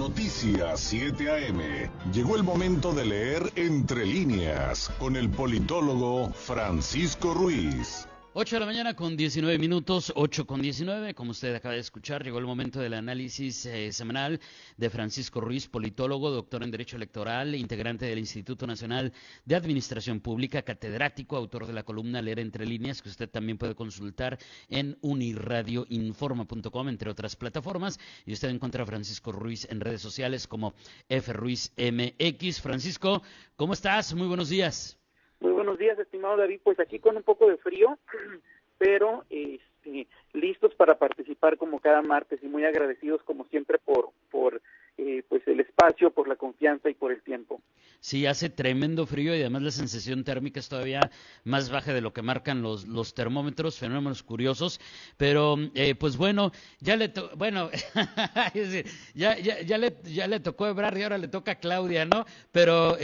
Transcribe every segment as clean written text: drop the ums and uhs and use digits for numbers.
Noticias 7 AM. Llegó el momento de leer Entre Líneas con el politólogo Francisco Ruiz. 8 de la mañana con 19 minutos, 8:19, como usted acaba de escuchar, llegó el momento del análisis semanal de Francisco Ruiz, politólogo, doctor en Derecho Electoral, integrante del Instituto Nacional de Administración Pública, catedrático, autor de la columna Leer Entre Líneas, que usted también puede consultar en uniradioinforma.com, entre otras plataformas, y usted encuentra a Francisco Ruiz en redes sociales como FRuizMX. Francisco, ¿cómo estás? Muy buenos días. Muy buenos días, estimado David. Pues aquí con un poco de frío, pero listos para participar como cada martes y muy agradecidos como siempre por pues el espacio, por la confianza y por el tiempo. Sí, hace tremendo frío y además la sensación térmica es todavía más baja de lo que marcan los termómetros, fenómenos curiosos, pero pues bueno, ya le tocó a Ebrard y ahora le toca a Claudia, ¿no? Pero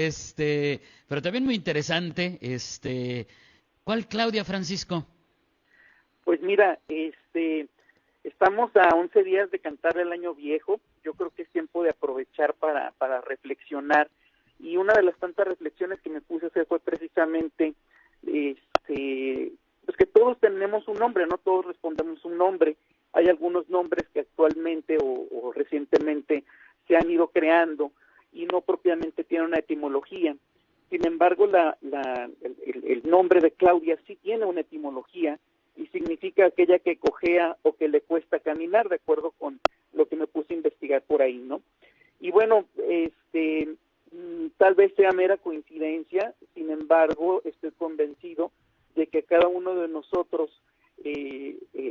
también muy interesante, ¿cuál Claudia, Francisco? Pues mira, estamos a 11 días de cantar el año viejo. Yo creo que es tiempo de aprovechar para reflexionar. Y una de las tantas reflexiones que me puse a hacer fue precisamente pues que todos tenemos un nombre, no todos respondemos un nombre. Hay algunos nombres que actualmente o recientemente se han ido creando y no propiamente tienen una etimología. Sin embargo, el nombre de Claudia sí tiene una etimología y significa aquella que cojea o que le cuesta caminar, de acuerdo con lo que me puse a investigar por ahí, ¿no? Y bueno, tal vez sea mera coincidencia, sin embargo, estoy convencido de que cada uno de nosotros,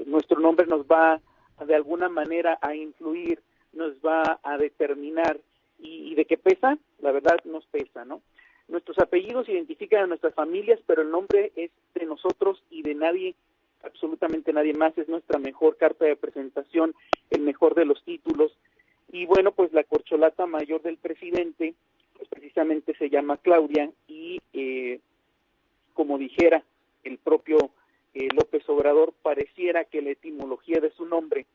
nuestro nombre nos va de alguna manera a influir, nos va a determinar, y de qué pesa, la verdad nos pesa, ¿no? Nuestros apellidos identifican a nuestras familias, pero el nombre es de nosotros y de nadie, absolutamente nadie más. Es nuestra mejor carta de presentación, el mejor de los títulos. Y bueno, pues la corcholata mayor del presidente, pues precisamente se llama Claudia, y como dijera el propio López Obrador, pareciera que la etimología de su nombre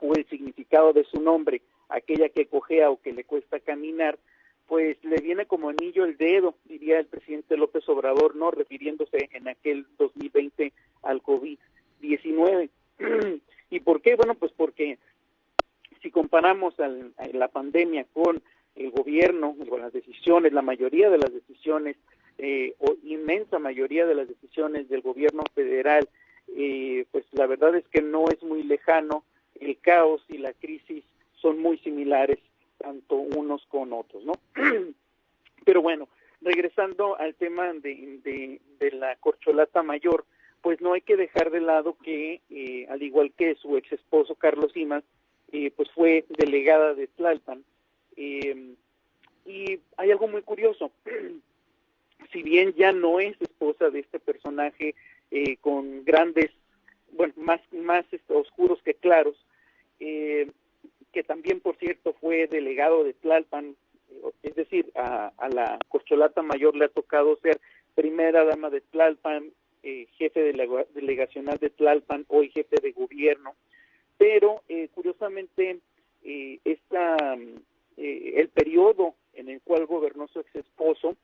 o el significado de su nombre, aquella que cojea o que le cuesta caminar, pues le viene como anillo al dedo, diría el presidente López Obrador, ¿no? Refiriéndose en aquel 2020 al COVID-19. ¿Y por qué? Bueno, pues porque si comparamos la pandemia con el gobierno, con las decisiones, la mayoría de las decisiones, o inmensa mayoría de las decisiones del gobierno federal, pues la verdad es que no es muy lejano. El caos y la crisis son muy similares, tanto unos con otros, ¿no? Pero bueno, regresando al tema de la corcholata mayor, pues no hay que dejar de lado que, al igual que su ex esposo Carlos Simas, pues fue delegada de Tlalpan, y hay algo muy curioso. Si bien ya no es esposa de este personaje con grandes, bueno, más oscuros que claros, que también, por cierto, fue delegado de Tlalpan, es decir, a la corcholata mayor le ha tocado ser primera dama de Tlalpan, jefe delegacional de Tlalpan, hoy jefe de gobierno, pero curiosamente el periodo en el cual gobernó su ex esposo,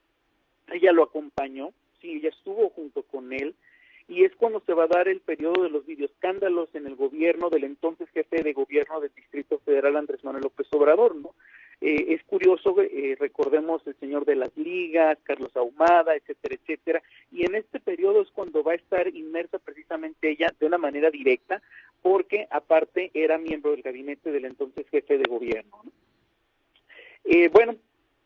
ella lo acompañó, sí, ella estuvo junto con él, y es cuando se va a dar el periodo de los videoescándalos en el gobierno del entonces jefe de gobierno del Distrito Federal, Andrés Manuel López Obrador, ¿no? Es curioso, recordemos el señor de las ligas, Carlos Ahumada, etcétera, etcétera, y en este periodo es cuando va a estar inmersa precisamente ella de una manera directa, porque aparte era miembro del gabinete del entonces jefe de gobierno, ¿no? Bueno,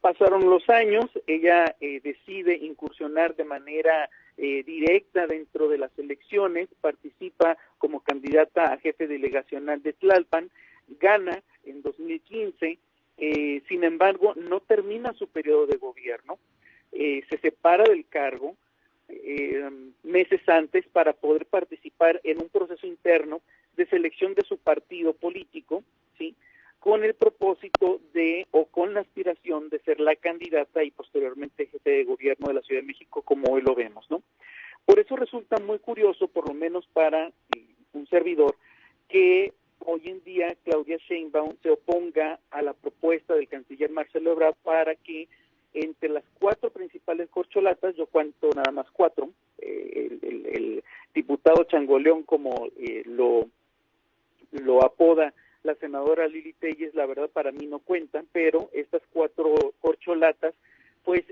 pasaron los años, ella decide incursionar de manera directa dentro de las elecciones, participa como candidata a jefe delegacional de Tlalpan, gana en 2015, sin embargo no termina su periodo de gobierno, se separa del cargo meses antes para poder participar en un proceso interno de selección de su partido político, ¿sí?, con el propósito o con la aspiración de ser la candidata y posteriormente jefe de gobierno de la Ciudad de México, como hoy lo vemos, ¿no? Por eso resulta muy curioso, por lo menos para un servidor, que hoy en día Claudia Sheinbaum se oponga a la propuesta del canciller Marcelo Ebrard para que entre las 4 principales corcholatas, yo cuento nada más 4, el diputado Changoleón, como lo apoda la senadora Lili Telles, la verdad para mí no cuentan, pero estas 4 corcholatas, pues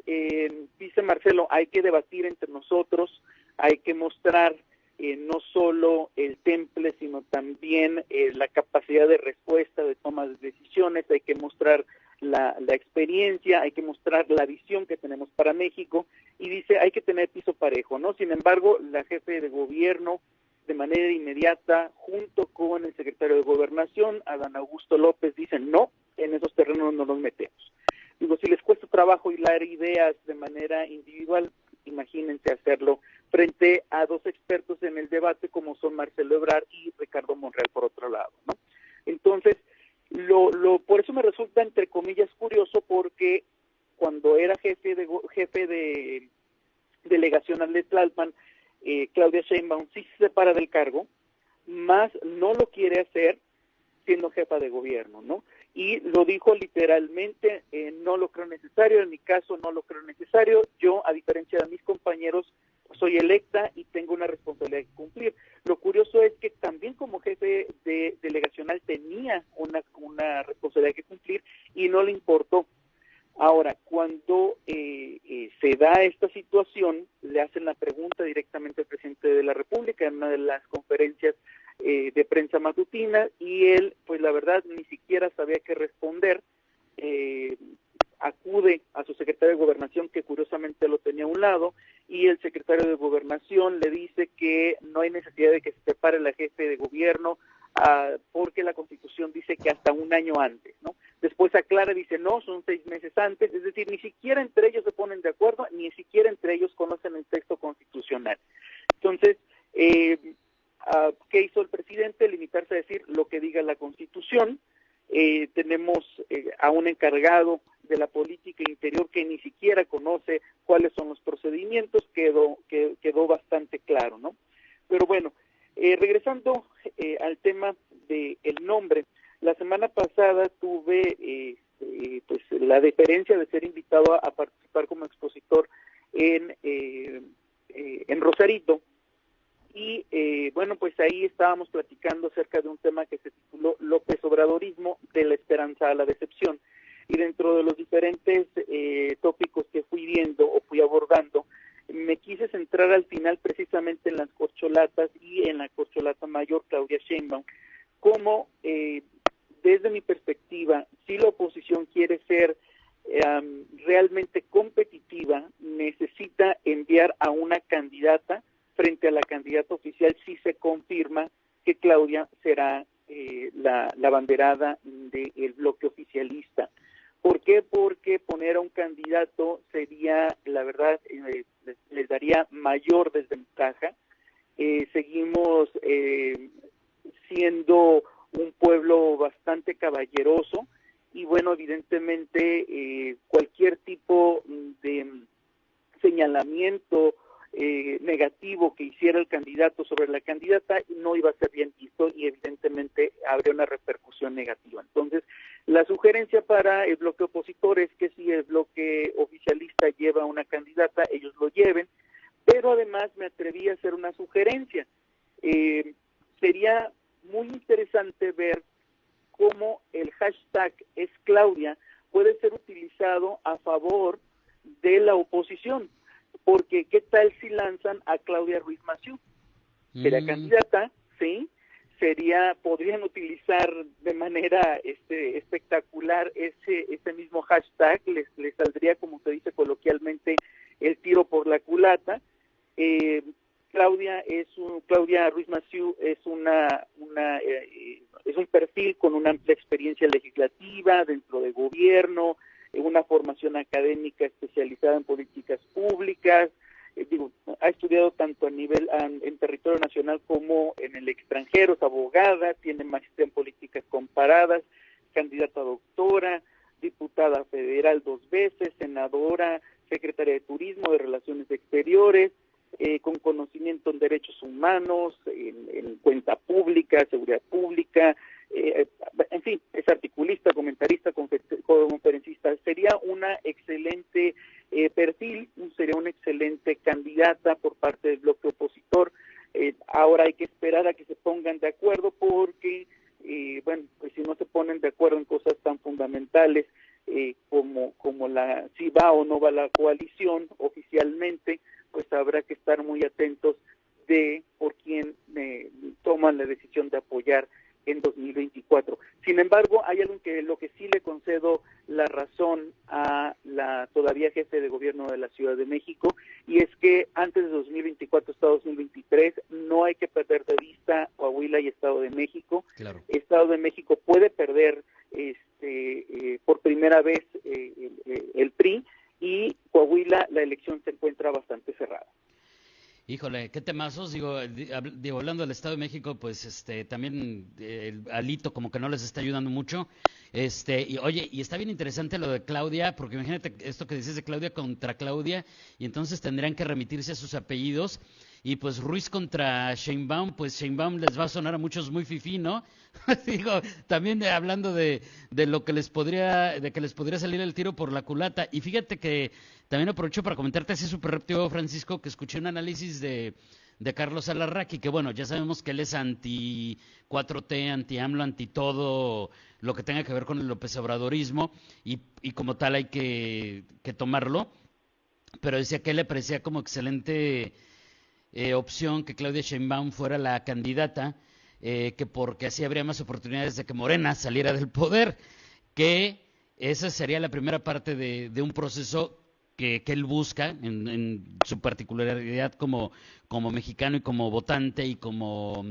dice Marcelo, hay que debatir entre nosotros, hay que mostrar no solo el temple, sino también la capacidad de respuesta, de toma de decisiones, hay que mostrar la experiencia, hay que mostrar la visión que tenemos para México, y dice, hay que tener piso parejo, ¿no? Sin embargo, la jefe de gobierno, de manera inmediata, junto con el secretario de Gobernación, Adán Augusto López, dicen, no, en esos terrenos no nos metemos. Digo, si les cuesta trabajo hilar ideas de manera individual, imagínense hacerlo frente a 2 expertos en el debate como son Marcelo Ebrard y Ricardo Monreal por otro lado, ¿no? Entonces, por eso me resulta entre comillas curioso, porque cuando era jefe de delegacional de Tlalpan, Claudia Sheinbaum sí se separa del cargo, más no lo quiere hacer siendo jefa de gobierno, ¿no? Y lo dijo literalmente, no lo creo necesario, en mi caso no lo creo necesario, yo a diferencia de mis compañeros soy electa y tengo una responsabilidad que cumplir. Lo curioso es que también como jefe de delegacional tenía una responsabilidad que cumplir y no le importó. Ahora, cuando se da esta situación, le hacen la pregunta directamente al presidente de la República en una de las conferencias de prensa matutina, y él, pues la verdad, ni siquiera sabía qué responder. Acude a su secretario de Gobernación, que curiosamente lo tenía a un lado, y el secretario de Gobernación le dice que no hay necesidad de que se separe la jefe de gobierno, porque la Constitución dice que hasta un año antes, ¿no? Después aclara, dice, no, son 6 meses antes, es decir, ni siquiera entre ellos se ponen de acuerdo, ni siquiera entre ellos conocen el texto constitucional. Entonces, ¿qué hizo el presidente? Limitarse a decir lo que diga la Constitución. Tenemos a un encargado de la política interior que ni siquiera conoce cuáles son los procedimientos, quedó bastante claro, ¿no? Pero bueno, regresando al tema del nombre, la semana pasada tuve pues la deferencia de ser invitado a participar como expositor en Rosarito, y bueno, pues ahí estábamos platicando acerca de un tema que se tituló López Obradorismo, de la esperanza a la decepción, y dentro de los diferentes tópicos que fui viendo o fui abordando, me quise centrar al final precisamente en las corcholatas y en la corcholata mayor, Claudia Sheinbaum, como desde mi perspectiva, si la oposición quiere ser realmente competitiva, necesita enviar a una candidata frente a la candidata oficial si se confirma que Claudia será la abanderada del bloque oficialista. ¿Por qué? Porque poner a un candidato sería, la verdad, les daría mayor desventaja. Seguimos siendo un pueblo bastante caballeroso y bueno, evidentemente cualquier tipo de señalamiento negativo que hiciera el candidato sobre la candidata no iba a ser bien visto y evidentemente habría una repercusión negativa. Entonces, la sugerencia para el bloque opositor es que si el bloque oficialista lleva una candidata, ellos lo lleven, pero además me atreví a hacer una sugerencia. Sería muy interesante ver cómo el hashtag es Claudia puede ser utilizado a favor de la oposición, porque ¿qué tal si lanzan a Claudia Ruiz Massieu? Sería candidata, sí, podrían utilizar de manera espectacular ese mismo hashtag, les saldría, como se dice coloquialmente, el tiro por la culata. Claudia Ruiz Massieu es es un perfil con una amplia experiencia legislativa dentro de gobierno, una formación académica especializada en políticas públicas, ha estudiado tanto en territorio nacional como en el extranjero, es abogada, tiene maestría en políticas comparadas, candidata a doctora, diputada federal 2 veces, senadora, secretaria de Turismo, de Relaciones Exteriores, con conocimiento en derechos humanos, en cuenta pública, seguridad pública, una excelente candidata por parte del bloque opositor. Ahora hay que esperar a que se pongan de acuerdo porque, bueno, pues si no se ponen de acuerdo en cosas tan fundamentales como si va o no va la coalición oficialmente, pues habrá que estar muy atentos de por quién toman la decisión de apoyar en 2024. Sin embargo, hay algo lo que sí le concedo la razón a la todavía jefe de gobierno de la Ciudad de México, y es que antes de 2024 hasta 2023 no hay que perder de vista Coahuila y Estado de México. Claro. Estado de México puede perder por primera vez el PRI, y Coahuila la elección se encuentra bastante cerrada. Híjole, qué temazos, digo, hablando del Estado de México, pues también el Alito como que no les está ayudando mucho. Y oye, y está bien interesante lo de Claudia, porque imagínate esto que dices de Claudia contra Claudia, y entonces tendrían que remitirse a sus apellidos. Y pues Ruiz contra Sheinbaum, pues Sheinbaum les va a sonar a muchos muy fifí, ¿no? Digo, también hablando de lo que les podría salir el tiro por la culata. Y fíjate que también aprovecho para comentarte así súper rápido, Francisco, que escuché un análisis de Carlos Alarraqui, que bueno, ya sabemos que él es anti 4T, anti AMLO, anti todo lo que tenga que ver con el López Obradorismo, y como tal hay que tomarlo, pero decía que él le parecía como excelente opción que Claudia Sheinbaum fuera la candidata, que porque así habría más oportunidades de que Morena saliera del poder, que esa sería la primera parte de un proceso que él busca en su particularidad como mexicano y como votante y como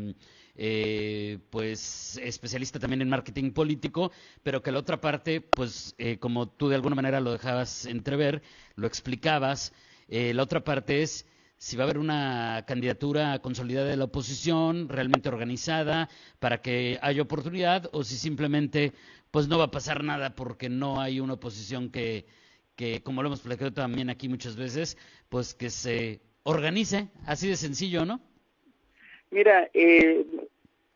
pues especialista también en marketing político, pero que la otra parte, pues como tú de alguna manera lo dejabas entrever, lo explicabas, la otra parte es si va a haber una candidatura consolidada de la oposición, realmente organizada, para que haya oportunidad, o si simplemente pues no va a pasar nada porque no hay una oposición que como lo hemos platicado también aquí muchas veces, pues que se organice, así de sencillo, ¿no? Mira,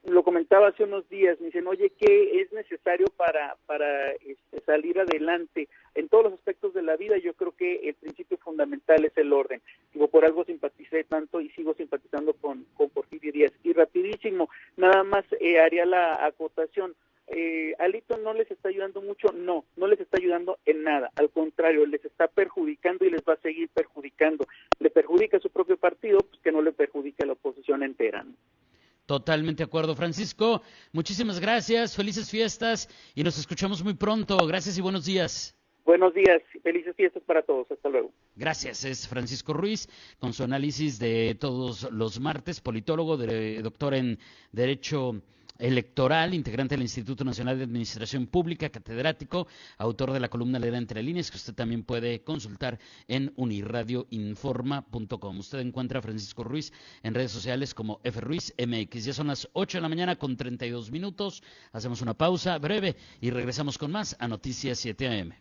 lo comentaba hace unos días, me dicen, oye, ¿qué es necesario para salir adelante en todos los aspectos de la vida? Yo creo que el principio fundamental es el orden. Digo, por algo simpaticé tanto y sigo simpatizando con Porfirio Díaz. Y rapidísimo, nada más haría la acotación. Alito no les está ayudando mucho, no les está ayudando en nada, al contrario, les está perjudicando y les va a seguir perjudicando. Le perjudica a su propio partido, pues que no le perjudique a la oposición entera, ¿no? Totalmente de acuerdo, Francisco. Muchísimas gracias, felices fiestas y nos escuchamos muy pronto. Gracias y buenos días. Buenos días, felices fiestas para todos. Hasta luego. Gracias, es Francisco Ruiz con su análisis de todos los martes, politólogo, doctor en Derecho Electoral, integrante del Instituto Nacional de Administración Pública, catedrático, autor de la columna Leer entre líneas, que usted también puede consultar en unirradioinforma.com. Usted encuentra a Francisco Ruiz en redes sociales como FRuizMX. Ya son las 8 de la mañana con 32 minutos. Hacemos una pausa breve y regresamos con más a Noticias 7 AM.